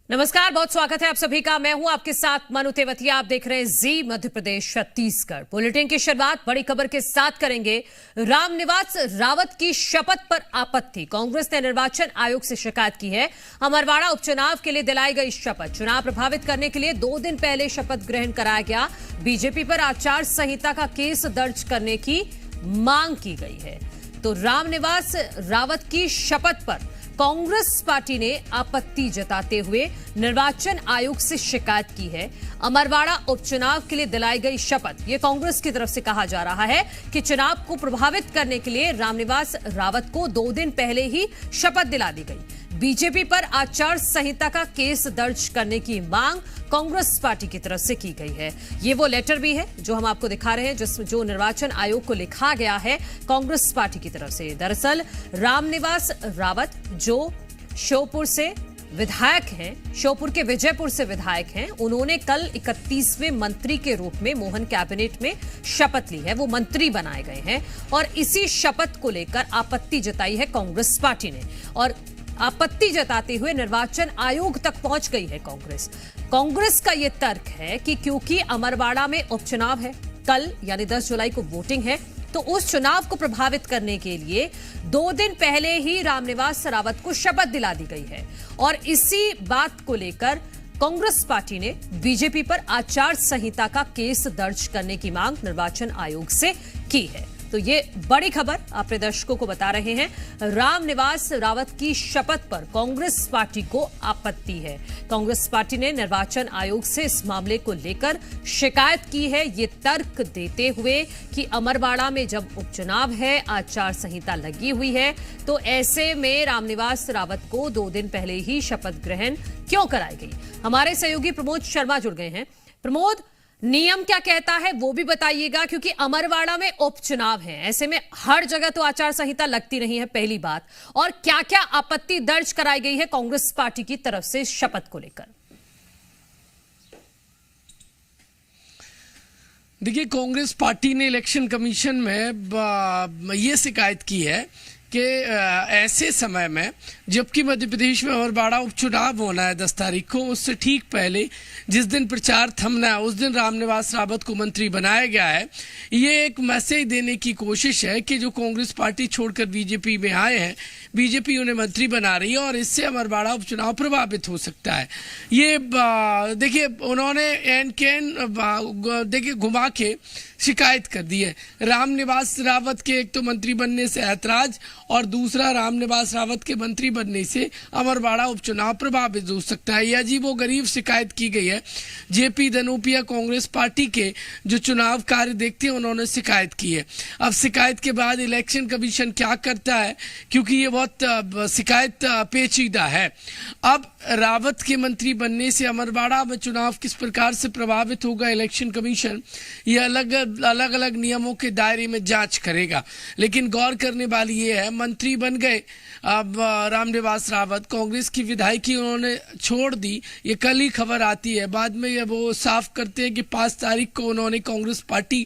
नमस्कार, बहुत स्वागत है आप सभी का। मैं हूं आपके साथ मनु तेवतिया। आप देख रहे हैं जी मध्य प्रदेश छत्तीसगढ़। बुलेटिन की शुरुआत बड़ी खबर के साथ करेंगे। रामनिवास रावत की शपथ पर आपत्ति। कांग्रेस ने निर्वाचन आयोग से शिकायत की है। अमरवाड़ा उपचुनाव के लिए दिलाई गई शपथ चुनाव प्रभावित करने के लिए 2 दिन पहले शपथ ग्रहण कराया गया। बीजेपी पर आचार संहिता का केस दर्ज करने की मांग की गई है। तो रामनिवास रावत की शपथ पर कांग्रेस पार्टी ने आपत्ति जताते हुए निर्वाचन आयोग से शिकायत की है। अमरवाड़ा उपचुनाव के लिए दिलाई गई शपथ, ये कांग्रेस की तरफ से कहा जा रहा है कि चुनाव को प्रभावित करने के लिए रामनिवास रावत को 2 दिन पहले ही शपथ दिला दी गई। बीजेपी पर आचार संहिता का केस दर्ज करने की मांग कांग्रेस पार्टी की तरफ से की गई है। ये वो लेटर भी है जो हम आपको दिखा रहे हैं, जिसमें जो निर्वाचन आयोग को लिखा गया है कांग्रेस पार्टी की तरफ से। दरअसल रामनिवास रावत जो श्योपुर से विधायक हैं, श्योपुर के विजयपुर से विधायक हैं, उन्होंने कल 31वें मंत्री के रूप में मोहन कैबिनेट में शपथ ली है। वो मंत्री बनाए गए हैं और इसी शपथ को लेकर आपत्ति जताई है कांग्रेस पार्टी ने। और आपत्ति जताते हुए निर्वाचन आयोग तक पहुंच गई है कांग्रेस। कांग्रेस का यह तर्क है कि क्योंकि अमरवाड़ा में उपचुनाव है, कल यानी 10 जुलाई को वोटिंग है, तो उस चुनाव को प्रभावित करने के लिए 2 दिन पहले ही रामनिवास रावत को शपथ दिला दी गई है। और इसी बात को लेकर कांग्रेस पार्टी ने बीजेपी पर आचार संहिता का केस दर्ज करने की मांग निर्वाचन आयोग से की है। तो ये बड़ी खबर अपने दर्शकों को बता रहे हैं। रामनिवास रावत की शपथ पर कांग्रेस पार्टी को आपत्ति है। कांग्रेस पार्टी ने निर्वाचन आयोग से इस मामले को लेकर शिकायत की है, ये तर्क देते हुए कि अमरवाड़ा में जब उपचुनाव है, आचार संहिता लगी हुई है, तो ऐसे में रामनिवास रावत को 2 दिन पहले ही शपथ ग्रहण क्यों कराई गई। हमारे सहयोगी प्रमोद शर्मा जुड़ गए हैं। प्रमोद, नियम क्या कहता है वो भी बताइएगा, क्योंकि अमरवाड़ा में उपचुनाव है, ऐसे में हर जगह तो आचार संहिता लगती नहीं है, पहली बात। और क्या क्या आपत्ति दर्ज कराई गई है कांग्रेस पार्टी की तरफ से शपथ को लेकर। देखिए, कांग्रेस पार्टी ने इलेक्शन कमीशन में ये शिकायत की है कि ऐसे समय में जबकि मध्य प्रदेश में अमरवाड़ा उपचुनाव होना है 10 तारीख को, उससे ठीक पहले जिस दिन प्रचार थमना है उस दिन रामनिवास रावत को मंत्री बनाया गया है। ये एक मैसेज देने की कोशिश है कि जो कांग्रेस पार्टी छोड़कर बीजेपी में आए हैं, बीजेपी उन्हें मंत्री बना रही है और इससे अमरवाड़ा उपचुनाव प्रभावित हो सकता है। ये देखिए, उन्होंने देखिए घुमा के शिकायत कर दी है। रामनिवास रावत के एक तो मंत्री बनने से ऐतराज और दूसरा रामनिवास रावत के मंत्री बनने से अमरवाड़ा उपचुनाव प्रभावित हो सकता है। यह अजीबोगरीब शिकायत की गई है। जेपी धनोपिया कांग्रेस पार्टी के जो चुनाव कार्य देखते हैं उन्होंने शिकायत की है। अब शिकायत के बाद इलेक्शन कमीशन क्या करता है, क्योंकि ये बहुत शिकायत पेचीदा है। अब रावत के मंत्री बनने से अमरवाड़ा में चुनाव किस प्रकार से प्रभावित होगा, इलेक्शन कमीशन ये अलग अलग नियमों के दायरे में जांच करेगा। लेकिन गौर करने वाली ये है, मंत्री बन गए अब रामनिवास रावत, कांग्रेस की विधायकी उन्होंने छोड़ दी। ये कल ही खबर आती है, बाद में ये वो साफ करते हैं कि 5 तारीख को उन्होंने कांग्रेस पार्टी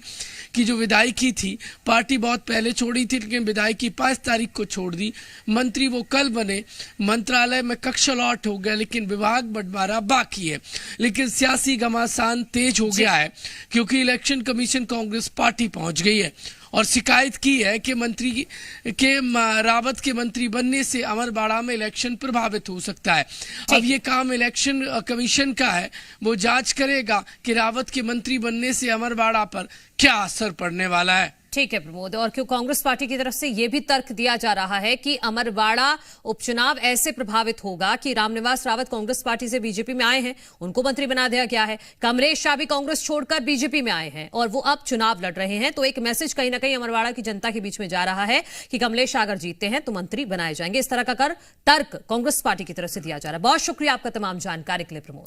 की जो विधायकी थी, पार्टी बहुत पहले छोड़ी थी लेकिन विधायकी 5 तारीख को छोड़ दी। मंत्री वो कल बने, मंत्रालय में कक्ष अलॉट हो गया लेकिन विभाग बंटवारा बाकी है। लेकिन सियासी घमासान तेज हो गया है क्योंकि इलेक्शन कमीशन कांग्रेस पार्टी पहुंच गई है और शिकायत की है कि मंत्री के रावत के मंत्री बनने से अमरवाड़ा में इलेक्शन प्रभावित हो सकता है। अब ये काम इलेक्शन कमीशन का है, वो जांच करेगा कि रावत के मंत्री बनने से अमरवाड़ा पर क्या असर पड़ने वाला है। ठीक है प्रमोद, और क्यों कांग्रेस पार्टी की तरफ से यह भी तर्क दिया जा रहा है कि अमरवाड़ा उपचुनाव ऐसे प्रभावित होगा कि रामनिवास रावत कांग्रेस पार्टी से बीजेपी में आए हैं, उनको मंत्री बना दिया गया है। कमलेश शाह भी कांग्रेस छोड़कर बीजेपी में आए हैं और वो अब चुनाव लड़ रहे हैं। तो एक मैसेज कहीं ना कहीं अमरवाड़ा की जनता के बीच में जा रहा है कि कमलेश शाह अगर जीतते हैं तो मंत्री बनाए जाएंगे। इस तरह का तर्क कांग्रेस पार्टी की तरफ से दिया जा रहा है। बहुत शुक्रिया आपका तमाम जानकारी के लिए प्रमोद।